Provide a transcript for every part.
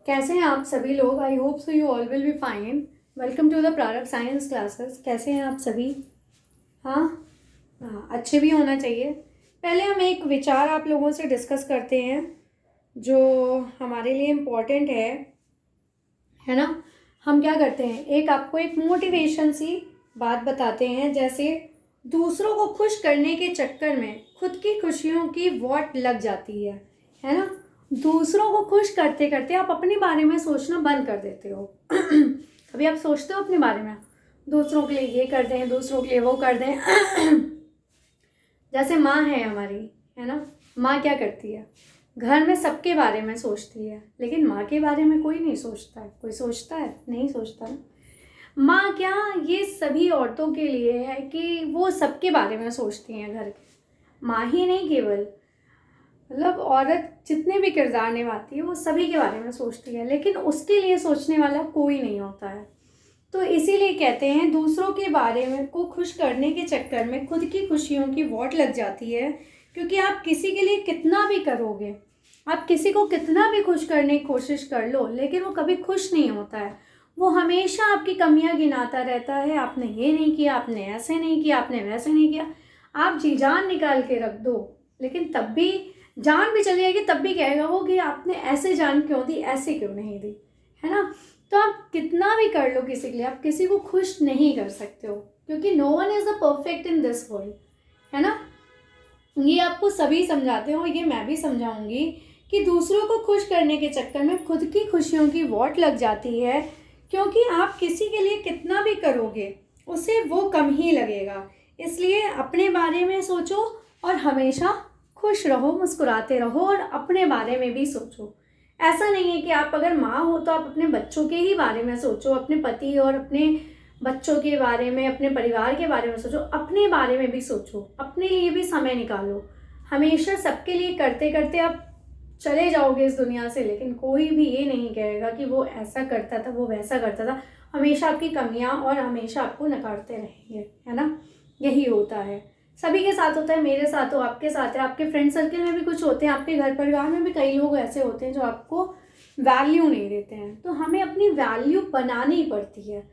कैसे हैं आप सभी लोग। I hope so you all will be fine. Welcome to the Prarambh science classes. कैसे हैं आप सभी? हाँ हाँ, अच्छे भी होना चाहिए। पहले हम एक विचार आप लोगों से डिस्कस करते हैं जो हमारे लिए इम्पोर्टेंट है ना। हम क्या करते हैं, एक आपको एक मोटिवेशन सी बात बताते हैं। जैसे दूसरों को खुश करने के चक्कर में खुद की खुशियों की वॉट लग जाती है ना। दूसरों को खुश करते करते आप अपने बारे में सोचना बंद कर देते हो। कभी आप सोचते हो अपने बारे में, दूसरों के लिए ये कर दें, दूसरों के लिए वो कर दें। जैसे माँ है हमारी, है ना। माँ क्या करती है, घर में सबके बारे में सोचती है, लेकिन माँ के बारे में कोई नहीं सोचता है। कोई सोचता है? नहीं सोचता ना। माँ क्या, ये सभी औरतों के लिए है कि वो सबके बारे में सोचती हैं घर के। माँ ही नहीं, केवल मतलब औरत जितने भी किरदार निभाती है वो सभी के बारे में सोचती है, लेकिन उसके लिए सोचने वाला कोई नहीं होता है। तो इसीलिए कहते हैं दूसरों के बारे में को खुश करने के चक्कर में खुद की खुशियों की वॉट लग जाती है। क्योंकि आप किसी के लिए कितना भी करोगे, आप किसी को कितना भी खुश करने की कोशिश कर लो, लेकिन वो कभी खुश नहीं होता है। वो हमेशा आपकी कमियां गिनाता रहता है। आपने ये नहीं किया, आपने ऐसे नहीं किया, आपने वैसे नहीं किया। आप जी जान निकाल के रख दो, लेकिन तब भी जान भी चली जाएगी, तब भी कहेगा वो कि आपने ऐसे जान क्यों दी, ऐसे क्यों नहीं दी, है ना। तो आप कितना भी कर लो किसी के लिए, आप किसी को खुश नहीं कर सकते हो, क्योंकि no one is the perfect in this world, है ना। ये आपको सभी समझाते हो, ये मैं भी समझाऊंगी कि दूसरों को खुश करने के चक्कर में खुद की खुशियों की वॉट लग जाती है। क्योंकि आप किसी के लिए कितना भी करोगे उसे वो कम ही लगेगा। इसलिए अपने बारे में सोचो और हमेशा खुश रहो, मुस्कुराते रहो और अपने बारे में भी सोचो। ऐसा नहीं है कि आप अगर माँ हो तो आप अपने बच्चों के ही बारे में सोचो, अपने पति और अपने बच्चों के बारे में, अपने परिवार के बारे में सोचो, अपने बारे में भी सोचो, अपने लिए भी समय निकालो। हमेशा सबके लिए करते करते आप चले जाओगे इस दुनिया से, लेकिन कोई भी ये नहीं कहेगा कि वो ऐसा करता था, वो वैसा करता था। हमेशा आपकी कमियां और हमेशा आपको नकारते रहेंगे, है ना। यही होता है, सभी के साथ होता है, मेरे साथ हो, आपके साथ है, आपके फ्रेंड सर्कल में भी कुछ होते हैं, आपके घर परिवार में भी कई लोग ऐसे होते हैं जो आपको वैल्यू नहीं देते हैं। तो हमें अपनी वैल्यू बनानी पड़ती है।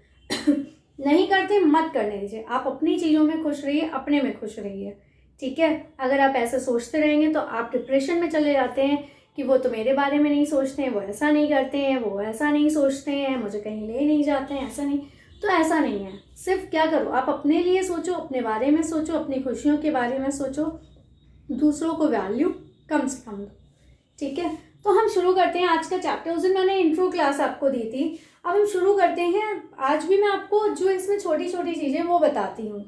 नहीं करते मत करने दीजिए, आप अपनी चीज़ों में खुश रहिए, अपने में खुश रहिए, ठीक है। अगर आप ऐसे सोचते रहेंगे तो आप डिप्रेशन में चले जाते हैं कि वो तो मेरे बारे में नहीं सोचते हैं, वो ऐसा नहीं करते हैं, वो ऐसा नहीं सोचते हैं, मुझे कहीं ले नहीं जाते हैं, ऐसा नहीं। तो ऐसा नहीं है। सिर्फ क्या करो, आप अपने लिए सोचो, अपने बारे में सोचो, अपनी खुशियों के बारे में सोचो, दूसरों को वैल्यू कम से कम दो, ठीक है। तो हम शुरू करते हैं आज का चैप्टर। उस दिन मैंने इंट्रो क्लास आपको दी थी, अब हम शुरू करते हैं। आज भी मैं आपको जो इसमें छोटी छोटी चीज़ें वो बताती हूँ,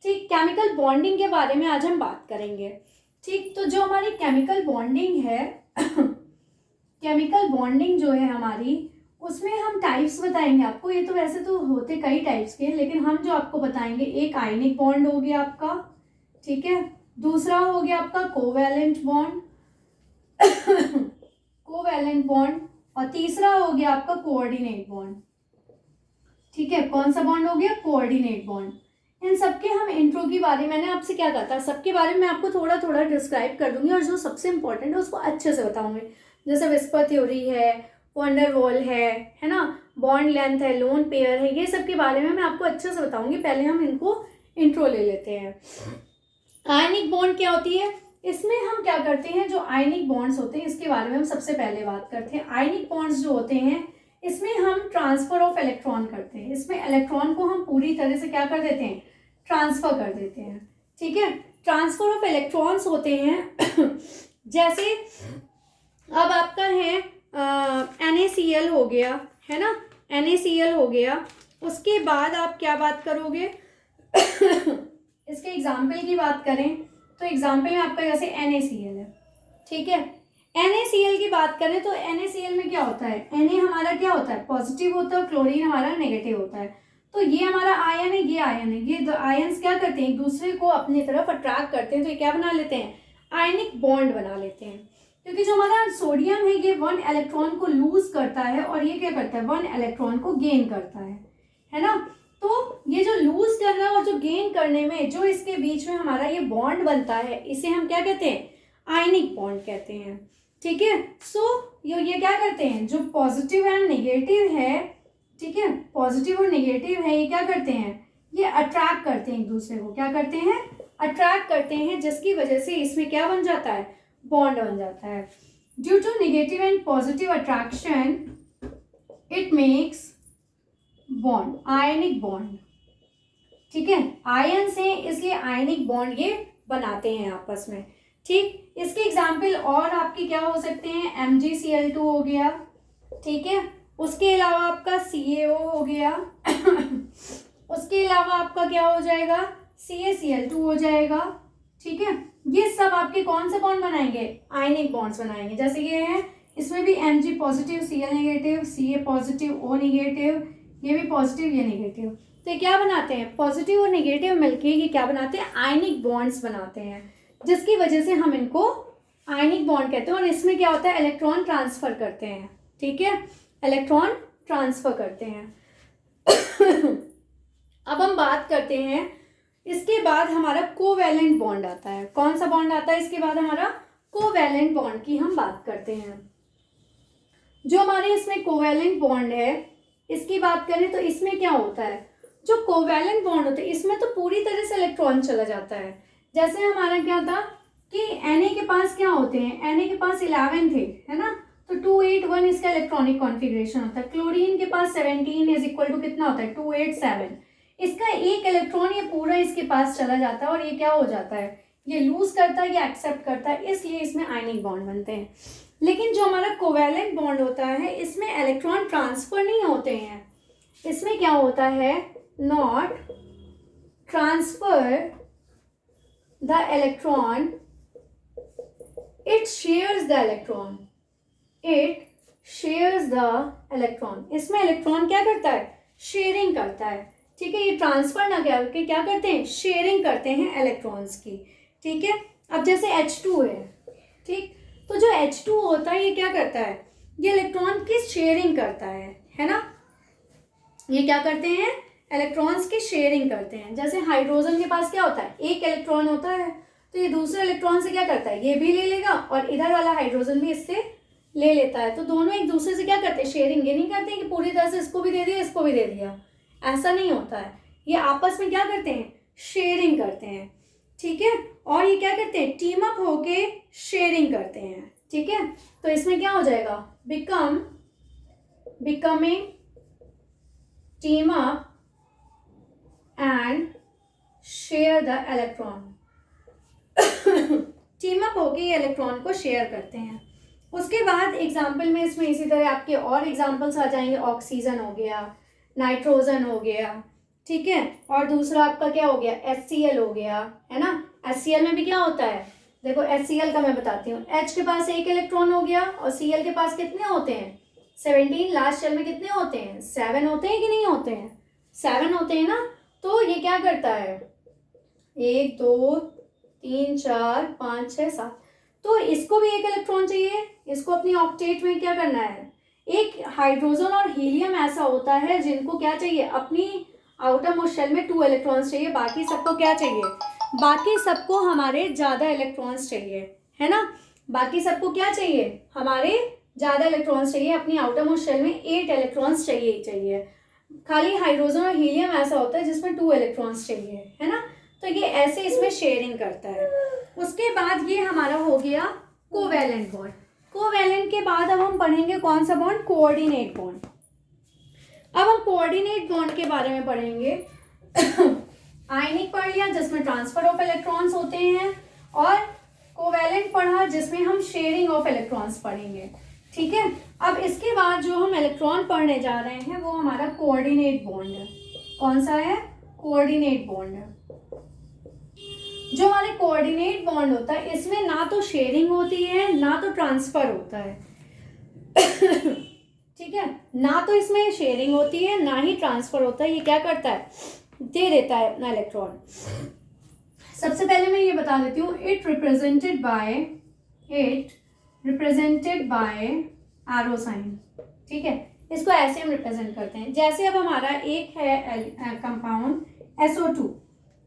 ठीक। केमिकल बॉन्डिंग के बारे में आज हम बात करेंगे, ठीक। तो जो हमारी केमिकल बॉन्डिंग है केमिकल बॉन्डिंग जो है हमारी, उसमें हम टाइप्स बताएंगे आपको। ये तो वैसे तो होते कई टाइप्स के, लेकिन हम जो आपको बताएंगे, एक आयनिक बॉन्ड हो गया आपका, ठीक है। दूसरा हो गया आपका कोवैलेंट बॉन्ड कोवैलेंट बॉन्ड। और तीसरा हो गया आपका कोऑर्डिनेट बॉन्ड, ठीक है। कौन सा बॉन्ड हो गया? Coordinate bond. इन सबके हम इंट्रो की बारे, मैंने आपसे क्या कहा था, सबके बारे में आपको थोड़ा थोड़ा डिस्क्राइब कर दूंगी और जो सबसे इंपॉर्टेंट है उसको अच्छे से बताऊंगी। जैसे विस्पर थ्योरी है, वंडर वॉल है ना, बॉन्ड लेंथ है, लोन पेयर है, ये सब के बारे में मैं आपको अच्छे से बताऊंगी। पहले हम इनको इंट्रो ले लेते हैं। आयनिक बॉन्ड क्या होती है, इसमें हम क्या करते हैं, जो आयनिक बॉन्ड्स होते हैं इसके बारे में हम सबसे पहले बात करते हैं। आयनिक बॉन्ड्स जो होते हैं इसमें हम ट्रांसफर ऑफ इलेक्ट्रॉन करते हैं। इसमें इलेक्ट्रॉन को हम पूरी तरह से क्या कर देते हैं, ट्रांसफर कर देते हैं, ठीक है। ट्रांसफर ऑफ इलेक्ट्रॉन्स होते हैं जैसे अब आपका है NaCl हो गया, है ना, NaCl हो गया। उसके बाद आप क्या बात करोगे इसके एग्जाम्पल की बात करें तो एग्जाम्पल में आपका जैसे NaCl है, ठीक है। NaCl की बात करें तो NaCl में क्या होता है, Na हमारा क्या होता है, पॉजिटिव होता है, और क्लोरीन हमारा नेगेटिव होता है। तो ये हमारा आयन है, ये आयन है, ये दो आयन्स क्या करते हैं, एक दूसरे को अपनी तरफ अट्रैक्ट करते हैं। तो ये क्या बना लेते हैं, आयनिक बॉन्ड बना लेते हैं। क्योंकि जो हमारा सोडियम है ये 1 इलेक्ट्रॉन को लूज करता है और ये क्या करता है, 1 इलेक्ट्रॉन को गेन करता है ना। तो ये जो लूज करना और जो गेन करने में जो इसके बीच में हमारा ये बॉन्ड बनता है, इसे हम क्या कहते हैं, आयनिक बॉन्ड कहते हैं, ठीक है। सो ये क्या करते हैं, जो पॉजिटिव एंड नेगेटिव है, ठीक है, पॉजिटिव और नेगेटिव है, ये क्या करते हैं, ये अट्रैक्ट करते हैं एक दूसरे को, क्या करते हैं, अट्रैक्ट करते हैं, जिसकी वजह से इसमें क्या बन जाता है, बॉन्ड बन जाता है। Due to negative and positive attraction it makes bond, ionic bond, ठीक है, आयन से, इसलिए आयनिक बॉन्ड ये बनाते हैं आपस में, ठीक। इसके एग्जाम्पल और आपके क्या हो सकते हैं, MgCl2 हो गया, ठीक है, उसके अलावा आपका CaO हो गया उसके अलावा आपका क्या हो जाएगा, CaCl2 हो जाएगा, ठीक है। ये सब आपके कौन से बॉन्ड बनाएंगे, आयनिक बॉन्ड्स बनाएंगे। जैसे ये है, इसमें भी Mg positive, Cl negative, Ca positive, O negative, ये भी पॉजिटिव, ये नेगेटिव, तो ये क्या बनाते हैं, पॉजिटिव और नेगेटिव मिलके ये क्या बनाते हैं, आयनिक बॉन्ड्स बनाते हैं, जिसकी वजह से हम इनको आयनिक बॉन्ड कहते हैं। और इसमें क्या होता है, इलेक्ट्रॉन ट्रांसफर करते हैं, ठीक है, इलेक्ट्रॉन ट्रांसफर करते हैं अब हम बात करते हैं, इसके बाद हमारा कोवैलेंट बॉन्ड आता है। कौन सा बॉन्ड आता है इसके बाद, हमारा कोवैलेंट बॉन्ड की हम बात करते हैं। जो हमारे इसमें कोवैलेंट बॉन्ड है, इसकी बात करें तो इसमें क्या होता है, जो कोवैलेंट बॉन्ड होते हैं इसमें तो पूरी तरह से इलेक्ट्रॉन चला जाता है। जैसे हमारा क्या था कि Na के पास क्या होते हैं, Na के पास 11 थे, है ना, तो 281 इसका इलेक्ट्रॉनिक कॉन्फ़िगरेशन होता है। क्लोरीन के पास 17 इज इक्वल टू कितना होता है, 287। इसका एक इलेक्ट्रॉन ये पूरा इसके पास चला जाता है और ये क्या हो जाता है, ये लूज करता है, ये एक्सेप्ट करता है, इसलिए इसमें आयनिक बॉन्ड बनते हैं। लेकिन जो हमारा कोवैलेंट बॉन्ड होता है, इसमें इलेक्ट्रॉन ट्रांसफर नहीं होते हैं। इसमें क्या होता है, not transfer the electron, it shares the electron, it shares the electron. इसमें इलेक्ट्रॉन क्या करता है, शेयरिंग करता है, ठीक है। ये ट्रांसफर ना करके क्या करते हैं, शेयरिंग करते हैं इलेक्ट्रॉन्स की, ठीक है। अब जैसे H2 है, ठीक, तो जो H2 होता है ये क्या करता है, ये इलेक्ट्रॉन की शेयरिंग करता है ना, ये क्या करते हैं, इलेक्ट्रॉन्स की शेयरिंग करते हैं। जैसे हाइड्रोजन के पास क्या होता है, एक इलेक्ट्रॉन होता है, तो ये दूसरे इलेक्ट्रॉन से क्या करता है, ये भी ले लेगा और इधर वाला हाइड्रोजन भी इससे ले लेता है, तो दोनों एक दूसरे से क्या करते हैं, शेयरिंग। ये नहीं करते कि पूरी तरह से इसको भी दे दिया, इसको भी दे दिया, ऐसा नहीं होता है। ये आपस में क्या करते हैं, शेयरिंग करते हैं, ठीक है। और ये क्या करते हैं, टीम अप होके शेयरिंग करते हैं, ठीक है। तो इसमें क्या हो जाएगा, becoming team up and share the electron team up होके ये इलेक्ट्रॉन को शेयर करते हैं। उसके बाद एग्जाम्पल में इसमें इसी तरह आपके और एग्जाम्पल्स आ जाएंगे, ऑक्सीजन हो गया, नाइट्रोजन हो गया, ठीक है। और दूसरा आपका क्या हो गया, HCl हो गया, है ना। HCl में भी क्या होता है, देखो HCl का मैं बताती हूँ, H के पास एक इलेक्ट्रॉन हो गया और Cl के पास कितने होते हैं, 17। लास्ट शेल में कितने होते हैं, 7 होते हैं कि नहीं होते हैं, 7 होते हैं ना। तो ये क्या करता है, 1 2 3 4 5 6 7, तो इसको भी एक इलेक्ट्रॉन चाहिए, इसको अपनी ऑक्टेट में क्या करना है। एक हाइड्रोजन और हीलियम ऐसा होता है जिनको क्या चाहिए, अपनी आउटर मोस्ट शेल में 2 इलेक्ट्रॉन्स चाहिए, बाकी सबको क्या चाहिए, बाकी सबको हमारे ज़्यादा इलेक्ट्रॉन्स चाहिए, है ना। बाकी सबको क्या चाहिए, हमारे ज़्यादा इलेक्ट्रॉन्स चाहिए, अपनी आउटर मोस्ट शेल में 8 इलेक्ट्रॉन्स चाहिए ही चाहिए। खाली हाइड्रोजन और हीलियम ऐसा होता है जिसमें 2 इलेक्ट्रॉन्स चाहिए, है ना। तो ये ऐसे इसमें शेयरिंग करता है। उसके बाद ये हमारा हो गया कोवैलेंट बॉन्ड। कोवैलेंट के बाद अब हम पढ़ेंगे कौन सा बॉन्ड, कोऑर्डिनेट बॉन्ड। अब हम कोऑर्डिनेट बॉन्ड के बारे में पढ़ेंगे आयनिक पढ़ लिया जिसमें ट्रांसफर ऑफ इलेक्ट्रॉन्स होते हैं, और कोवैलेंट पढ़ा जिसमें हम शेयरिंग ऑफ इलेक्ट्रॉन्स पढ़ेंगे, ठीक है। अब इसके बाद जो हम इलेक्ट्रॉन पढ़ने जा रहे हैं वो हमारा कोऑर्डिनेट बॉन्ड है। कौन सा है, कोऑर्डिनेट बॉन्ड है। जो हमारे कोऑर्डिनेट बॉन्ड होता है इसमें ना तो शेयरिंग होती है ना तो ट्रांसफर होता है ठीक है, ना तो इसमें शेयरिंग होती है ना ही ट्रांसफर होता है। ये क्या करता है, दे देता है अपना इलेक्ट्रॉन। सबसे पहले मैं ये बता देती हूँ, it represented by arrow sign, ठीक है। इसको ऐसे हम रिप्रेजेंट करते हैं, जैसे अब हमारा एक है कंपाउंड SO2,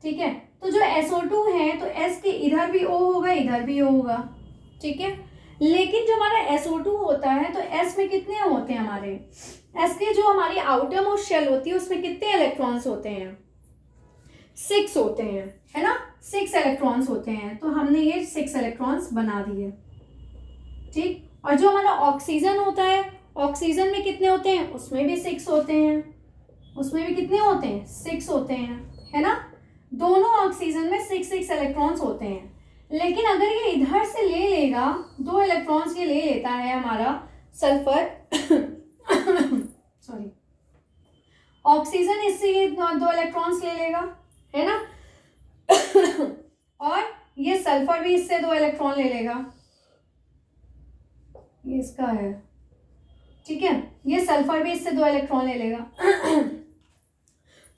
ठीक है। तो जो SO2 है तो S के इधर भी O होगा, इधर भी O होगा, ठीक है। लेकिन जो हमारा SO2 होता है तो S में कितने होते हैं हमारे, S के जो हमारी आउटर मोस्ट शेल होती है उसमें कितने इलेक्ट्रॉन्स होते हैं, 6 होते हैं, है ना, 6 इलेक्ट्रॉन्स होते हैं। तो हमने ये 6 इलेक्ट्रॉन्स बना दिए, ठीक। और जो हमारा ऑक्सीजन होता है, ऑक्सीजन में कितने होते हैं, उसमें भी 6 होते हैं, उसमें भी कितने होते हैं, 6 होते हैं, है ना। दोनों ऑक्सीजन में 6 इलेक्ट्रॉन्स होते हैं। लेकिन अगर ये इधर से ले लेगा, 2 इलेक्ट्रॉन्स ये ले लेता है हमारा सल्फर सॉरी, ऑक्सीजन इससे ये 2 इलेक्ट्रॉन्स ले लेगा, है ना और ये सल्फर भी इससे 2 इलेक्ट्रॉन ले लेगा, ये इसका है, ठीक है, ये सल्फर भी इससे 2 इलेक्ट्रॉन ले लेगा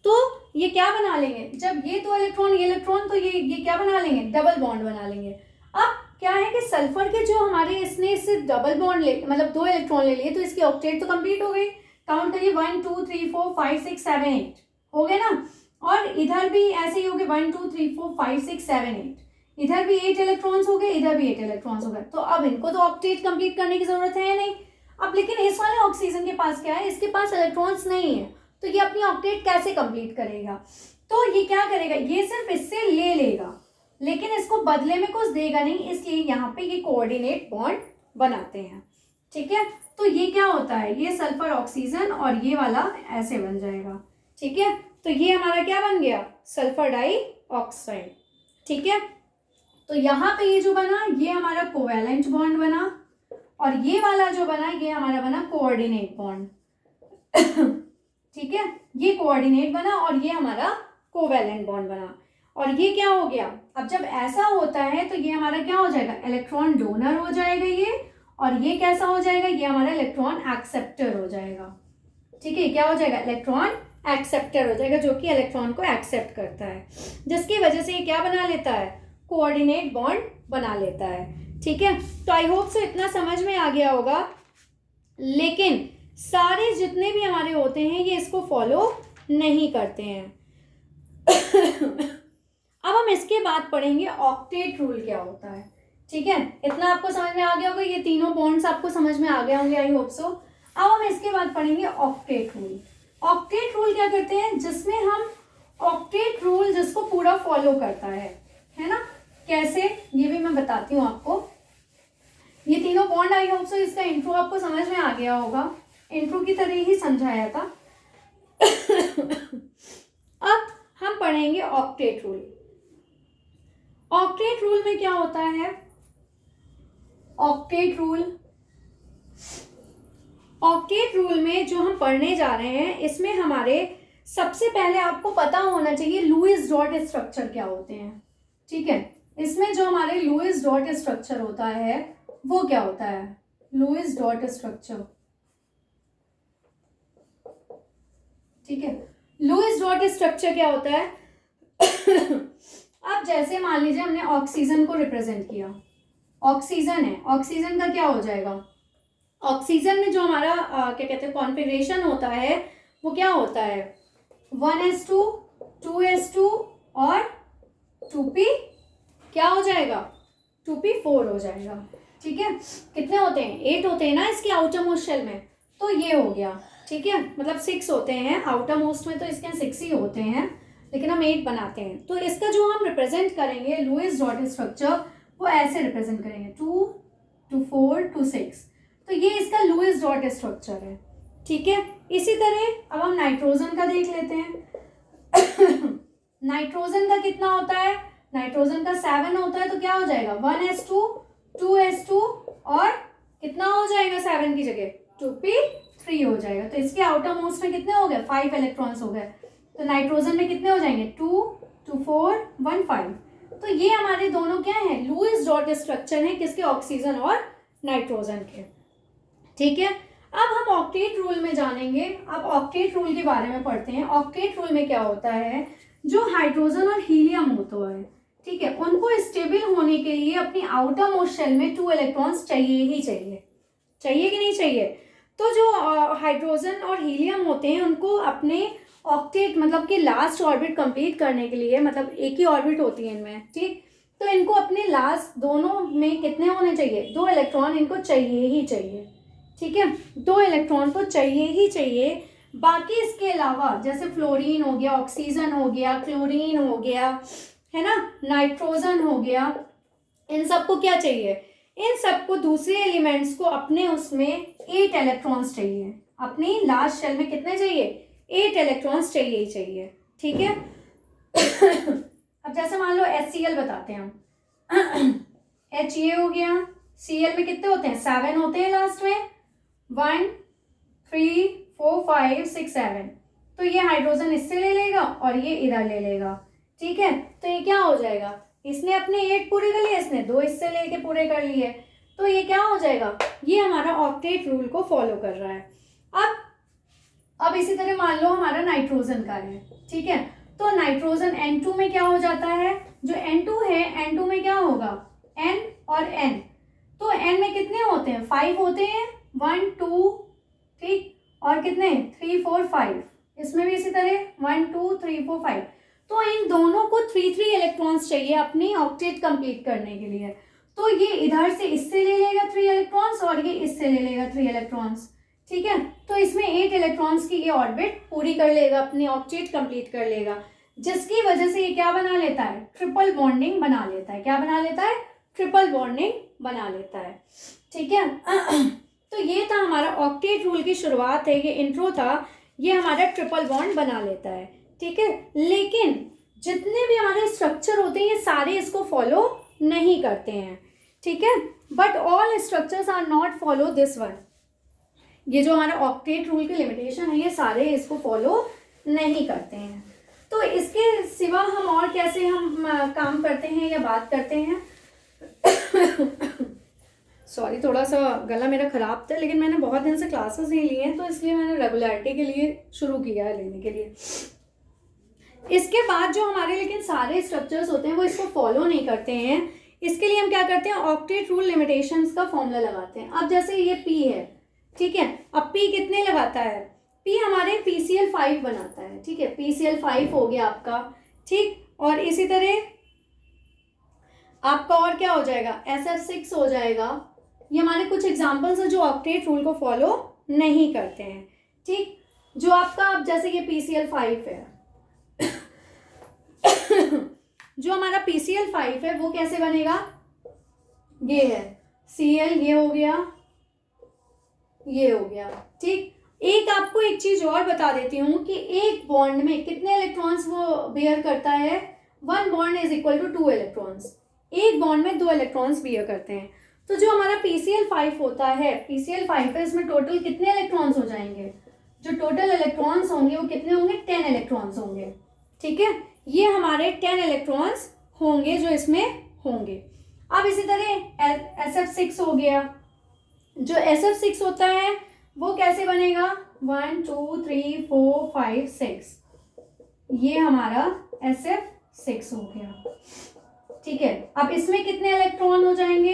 तो ये क्या बना लेंगे, जब ये 2 इलेक्ट्रॉन ये इलेक्ट्रॉन, तो ये क्या बना लेंगे, डबल बॉन्ड बना लेंगे। अब क्या है कि सल्फर के जो हमारे इसने इससे डबल बॉन्ड ले, मतलब 2 इलेक्ट्रॉन ले लिए, तो इसकी ऑक्टेट तो कंप्लीट हो गई। काउंट करिए, 1 2 3 4 5 6 7 8 हो गए ना। और इधर भी ऐसे ही हो गए, 1 2 3 4 5 6 7 8, इधर भी 8 इलेक्ट्रॉन्स हो गए, इधर भी 8 इलेक्ट्रॉन्स हो गए। तो अब इनको तो ऑक्टेट कंप्लीट करने की जरूरत है नहीं। अब लेकिन इस वाले ऑक्सीजन के पास क्या है, इसके पास इलेक्ट्रॉन्स नहीं है, तो ये अपनी ऑक्टेट कैसे कंप्लीट करेगा, तो ये क्या करेगा, ये सिर्फ इससे ले लेगा, लेकिन इसको बदले में कुछ देगा नहीं, इसलिए यहाँ पे ये कोऑर्डिनेट बॉन्ड बनाते हैं, ठीक है। तो ये क्या होता है, ये सल्फर ऑक्सीजन और ये वाला ऐसे बन जाएगा, ठीक है। तो ये हमारा क्या बन गया, सल्फर डाइऑक्साइड, ठीक है। तो यहाँ पे ये जो बना, ये हमारा कोवैलेंट बॉन्ड बना, और ये वाला जो बना, ये हमारा बना कोऑर्डिनेट बॉन्ड ठीक है, ये कोऑर्डिनेट बना और ये हमारा कोवैलेंट बॉन्ड बना। और ये क्या हो गया, अब जब ऐसा होता है तो ये हमारा क्या हो जाएगा, इलेक्ट्रॉन डोनर हो जाएगा ये, और ये कैसा हो जाएगा, ये हमारा इलेक्ट्रॉन एक्सेप्टर हो जाएगा, ठीक है। क्या हो जाएगा, इलेक्ट्रॉन एक्सेप्टर हो जाएगा, जो कि इलेक्ट्रॉन को एक्सेप्ट करता है, जिसकी वजह से ये क्या बना लेता है, कोऑर्डिनेट बॉन्ड बना लेता है, ठीक है। तो आई होप सो इतना समझ में आ गया होगा। लेकिन सारे जितने भी हमारे होते हैं ये इसको फॉलो नहीं करते हैं अब हम इसके बाद पढ़ेंगे ऑक्टेट रूल क्या होता है, ठीक है। इतना आपको समझ में आ गया होगा, ये तीनों बॉन्ड्स आपको समझ में आ गए होंगे, आई होप सो। अब हम इसके बाद पढ़ेंगे ऑक्टेट रूल। ऑक्टेट रूल क्या करते हैं, जिसमें हम ऑक्टेट रूल जिसको पूरा फॉलो करता है ना, कैसे, ये भी मैं बताती हूँ आपको। ये तीनों बॉन्ड, आई होप सो इसका इंट्रो आपको समझ में आ गया होगा, इंट्रो की तरह ही समझाया था अब हम पढ़ेंगे ऑक्टेट रूल। ऑक्टेट रूल में क्या होता है, ऑक्टेट रूल में जो हम पढ़ने जा रहे हैं, इसमें हमारे सबसे पहले आपको पता होना चाहिए लुईस डॉट स्ट्रक्चर क्या होते हैं, ठीक है। इसमें जो हमारे लुईस डॉट स्ट्रक्चर होता है वो क्या होता है, लुईस डॉट स्ट्रक्चर, ठीक है। लुईस डॉट स्ट्रक्चर क्या होता है अब जैसे मान लीजिए हमने ऑक्सीजन को रिप्रेजेंट किया, ऑक्सीजन है, ऑक्सीजन का क्या हो जाएगा, ऑक्सीजन में जो हमारा क्या कहते हैं कॉन्फ़िगरेशन होता है वो क्या होता है, 1s2 2s2 और 2p क्या हो जाएगा, 2p4 हो जाएगा, ठीक है। कितने होते हैं, 8 होते हैं ना इसके आउटर मोस्ट शेल में, तो ये हो गया, ठीक है। मतलब 6 होते हैं आउटर मोस्ट में, तो इसके 6 ही होते हैं, लेकिन हम 8 बनाते हैं। तो इसका जो हम रिप्रेजेंट करेंगे लुईस डॉट स्ट्रक्चर, वो ऐसे रिप्रेजेंट करेंगे 2 2 4 2 6, तो ये इसका लुईस डॉट स्ट्रक्चर है, ठीक है। इसी तरह अब हम नाइट्रोजन का देख लेते हैं नाइट्रोजन का कितना होता है, नाइट्रोजन का 7 होता है, तो क्या हो जाएगा 1s2 2s2 और कितना हो जाएगा 7 की जगह 2p3 हो जाएगा। तो इसके आउटर मोस्ट में कितने हो गए, 5 इलेक्ट्रॉन्स हो गए। तो नाइट्रोजन में कितने हो जाएंगे 2 2 4 1 5। तो ये हमारे दोनों क्या है, लुईस डॉट स्ट्रक्चर है, किसके, ऑक्सीजन और नाइट्रोजन के, ठीक है। अब हम ऑक्टेट रूल में जानेंगे। अब ऑक्टेट रूल के बारे में पढ़ते हैं। ऑक्टेट रूल में क्या होता है, जो हाइड्रोजन और हीलियम होता है, ठीक है, उनको स्टेबल होने के लिए अपनी आउटर मोस्ट शेल में 2 इलेक्ट्रॉन्स चाहिए ही चाहिए, चाहिए कि नहीं चाहिए। तो जो हाइड्रोजन और हीलियम होते हैं उनको अपने ऑक्टेट मतलब कि लास्ट ऑर्बिट कंप्लीट करने के लिए, मतलब एक ही ऑर्बिट होती है इनमें, ठीक, तो इनको अपने लास्ट दोनों में कितने होने चाहिए, 2 इलेक्ट्रॉन इनको चाहिए ही चाहिए, ठीक है, 2 इलेक्ट्रॉन तो चाहिए ही चाहिए। बाकी इसके अलावा जैसे फ्लोरीन हो गया, ऑक्सीजन हो गया, क्लोरीन हो गया, है ना, नाइट्रोजन हो गया, इन सबको क्या चाहिए, इन सबको दूसरे एलिमेंट्स को अपने उसमें 8 इलेक्ट्रॉन्स चाहिए, अपनी लास्ट शेल में कितने चाहिए, 8 इलेक्ट्रॉन्स चाहिए ही चाहिए, ठीक है। अब जैसे मान लो HCl बताते हैं हम, H ये हो गया, Cl में कितने होते हैं, 7 होते हैं लास्ट में, 1 3 4 5 6 7, तो ये हाइड्रोजन इससे ले लेगा और ये इधर ले लेगा, ठीक है। तो ये क्या हो जाएगा, इसने अपने 8 पूरे कर लिए, इसने 2 इससे लेके पूरे कर लिए, तो ये क्या हो जाएगा, ये हमारा ऑक्टेट रूल को फॉलो कर रहा है। अब इसी तरह मान लो हमारा नाइट्रोजन का है, ठीक है, तो नाइट्रोजन N2 में क्या हो जाता है, जो N2 है, N2 में क्या होगा, N और N, तो N में कितने होते हैं, 5 होते हैं, 1 2, ठीक, और कितने 3 4 5, इसमें भी इसी तरह 1 2 3 4 5, तो इन दोनों को 3 इलेक्ट्रॉन्स चाहिए अपनी ऑक्टेट कंप्लीट करने के लिए, तो ये इधर से इससे ले लेगा 3 इलेक्ट्रॉन्स और ये इससे ले लेगा 3 इलेक्ट्रॉन्स, ठीक है, तो इसमें 8 इलेक्ट्रॉन्स की ये ऑर्बिट पूरी कर लेगा, अपनी ऑक्टेट कंप्लीट कर लेगा, जिसकी वजह से ये क्या बना लेता है, ट्रिपल बॉन्डिंग बना लेता है, क्या बना लेता है, ट्रिपल बॉन्डिंग बना लेता है, ठीक है। तो ये था हमारा ऑक्टेट रूल की शुरुआत है, ये इंट्रो था, ये हमारा ट्रिपल बॉन्ड बना लेता है, ठीक है। लेकिन जितने भी हमारे स्ट्रक्चर होते हैं ये सारे इसको फॉलो नहीं करते हैं, ठीक है, but all structures are not follow this one, ये जो हमारा ऑक्टेट रूल की लिमिटेशन है ये सारे इसको फॉलो नहीं करते हैं। तो इसके सिवा हम और कैसे हम काम करते हैं या बात करते हैं, सॉरी थोड़ा सा गला मेरा ख़राब था, लेकिन मैंने बहुत दिन से क्लासेस नहीं ली हैं तो इसलिए मैंने रेगुलरिटी के लिए शुरू किया है लेने के लिए। इसके बाद जो हमारे लेकिन सारे स्ट्रक्चर्स होते हैं वो इसको फॉलो नहीं करते हैं, इसके लिए हम क्या करते हैं, ऑक्टेट रूल लिमिटेशंस का फॉर्मूला लगाते हैं। अब जैसे ये P है, ठीक है, अब P कितने लगाता है, P हमारे PCl5 बनाता है, ठीक है, PCl5 हो गया आपका, ठीक, और इसी तरह आपका और क्या हो जाएगा, SF6 हो जाएगा। ये हमारे कुछ एग्जाम्पल्स हैं जो ऑक्टेट रूल को फॉलो नहीं करते हैं, ठीक, जो आपका अब जैसे ये PCl5 है, जो हमारा PCl5 है वो कैसे बनेगा, ये है Cl, ये हो गया, ये हो गया, ठीक। एक आपको एक चीज और बता देती हूँ कि एक बॉन्ड में कितने इलेक्ट्रॉन्स वो बेयर करता है, 1 bond is equal to 2 electrons, एक बॉन्ड में 2 इलेक्ट्रॉन्स बेयर करते हैं। तो जो हमारा PCl5 होता है, PCl5 है, इसमें टोटल कितने इलेक्ट्रॉन्स हो जाएंगे, जो टोटल इलेक्ट्रॉन्स होंगे वो कितने होंगे, 10 इलेक्ट्रॉन्स होंगे, ठीक है, ये हमारे 10 इलेक्ट्रॉन्स होंगे जो इसमें होंगे। अब इसी तरह SF6 हो गया, जो SF6 होता है वो कैसे बनेगा, 1 2 3 4 5 6, ये हमारा SF6 हो गया, ठीक है। अब इसमें कितने इलेक्ट्रॉन हो जाएंगे,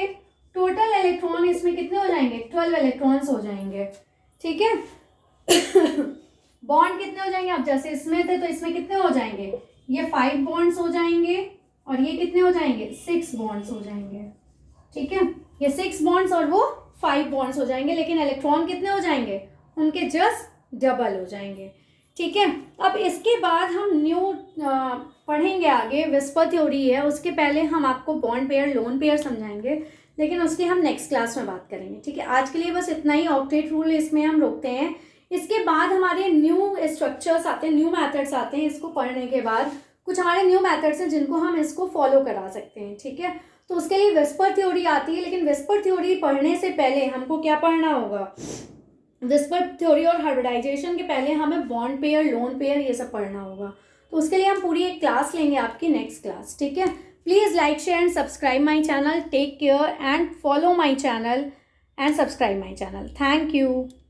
टोटल इलेक्ट्रॉन इसमें कितने हो जाएंगे, 12 इलेक्ट्रॉन्स हो जाएंगे, ठीक है। बॉन्ड कितने हो जाएंगे, अब जैसे इसमें थे तो इसमें कितने हो जाएंगे, ये 5 बॉन्ड्स हो जाएंगे और ये कितने हो जाएंगे, 6 बॉन्ड्स हो जाएंगे, ठीक है, ये 6 बॉन्ड्स और वो 5 बॉन्ड्स हो जाएंगे, लेकिन इलेक्ट्रॉन कितने हो जाएंगे, उनके जस्ट डबल हो जाएंगे, ठीक है। अब इसके बाद हम न्यू पढ़ेंगे आगे, विस्पर थ्योरी है, उसके पहले हम आपको बॉन्ड पेयर लोन पेयर समझाएंगे, लेकिन उसकी हम नेक्स्ट क्लास में बात करेंगे, ठीक है। आज के लिए बस इतना ही, ऑक्टेट रूल इसमें हम रोकते हैं। इसके बाद हमारे न्यू स्ट्रक्चर्स आते हैं, न्यू मैथड्स आते हैं, इसको पढ़ने के बाद कुछ हमारे न्यू मैथड्स हैं जिनको हम इसको फॉलो करा सकते हैं, ठीक है। तो उसके लिए विस्पर थ्योरी आती है, लेकिन विस्पर थ्योरी पढ़ने से पहले हमको क्या पढ़ना होगा, विस्पर थ्योरी और हाइब्रिडाइजेशन के पहले हमें बॉन्ड पेयर लोन पेयर ये सब पढ़ना होगा। तो उसके लिए हम पूरी एक क्लास लेंगे आपकी नेक्स्ट क्लास, ठीक है। Please like share and subscribe my channel, take care and follow my channel and subscribe my channel, thank you.